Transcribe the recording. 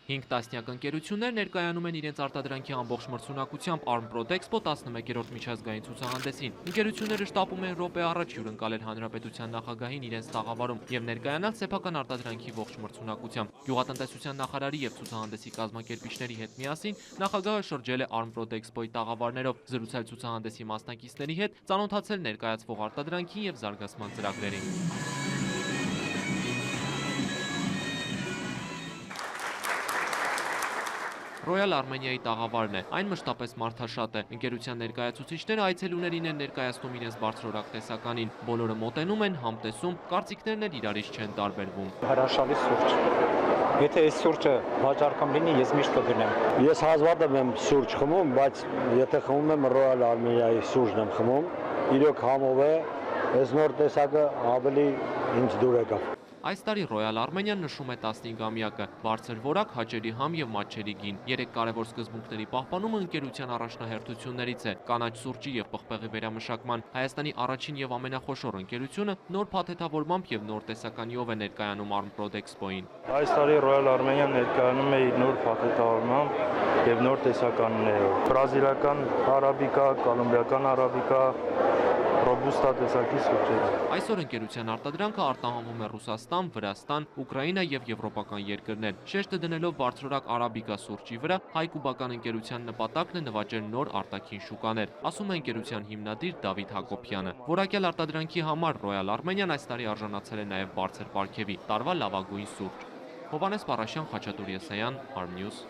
5 տասնյակ ընկերություններ ներկայանում են իրենց արտադրանքի ամբողջ մրցունակությամբ Armpro Expo 11-րդ միջազգային ցուցահանդեսին։ Ընկերությունները շտապում են րոպե առաջ հյուրընկալել հանրապետության նախագահին իրենց տաղավարում եւ ներկայանալ սեփական արտադրանքի ողջ մրցունակությամբ։ Գյուղատնտեսության նախարարի եւ ցուցահանդեսի կազմակերպիչների հետ միասին նախագահը շրջել է Armpro Expo-ի տաղավարներով, զրուցել ցուցահանդեսի մասնակիցների հետ, ծանոթացել ներկայացվող արտադրանքին եւ զարգացման ծրագրերին։ Royal Armenia-ի տաղավարն է, այն մշտապես մարդաշատ է։ Ընկերության ներկայացուցիչները այցելուներին են ներկայացնում իրենց բարձրորակ տեսականին։ Բոլորը մոտենում են, համտեսում, կարծիքներն էլ իրարից չեն տարբերվում։ Հրաշալի սուրճ։ Եթե այս սուրճը վաճառքում լինի, ես միշտ կգնեմ։ Ես հազվադեպ եմ սուրճ խմում, բայց եթե խմում եմ Royal Armenia-ի սուրճն եմ խմում, իրոք համով է, այս նոր տեսակը ավելի ինձ դուր եկավ։ Այս տարի Royal Armenia-ն նշում է 15-ամյակը, բարձր որակ, հաճելի համ եւ մատչելի գին։ 3 կարևոր սկզբունքների պահպանումը ընկերության առաջնահերթություններից է՝ կանաչ սուրճի եւ պղպեղի վերամշակման։ Հայաստանի առաջին եւ ամենախոշոր ընկերությունը նոր փաթեթավորմամբ եւ նոր տեսականիով է ներկայանում Armpro Expo-ին։ Այս տարի Royal Armenia-ն ներկայանում է իր նոր փաթեթավորմամբ եւ նոր տեսականներով։ Բրազիլիական արաբիկա, կոլումբիական արաբիկա, ռոբուստա տեսակի սուրճեր։ Այսօր ընկերության արտադրանքը արտահանվում է Ռուսաստան, Վրաստան, Ուկրաինա եւ եվրոպական երկրներ։ Շեշտը դնելով բարձրորակ արաբիկա սուրճի վրա, հայ-կուբական ընկերության նպատակն է նվաճել նոր արտաքին շուկաներ, ասում է ընկերության հիմնադիր Դավիթ Հակոբյանը։ Որակյալ արտադրանքի համար Royal Armenia-ն այս տարի արժանացել է նաեւ բարձր պարգևի՝ տարվա լավագույն սուրճ։ Հովհաննես Պարաշյան, Խաչատուր Եսայան, Armnews։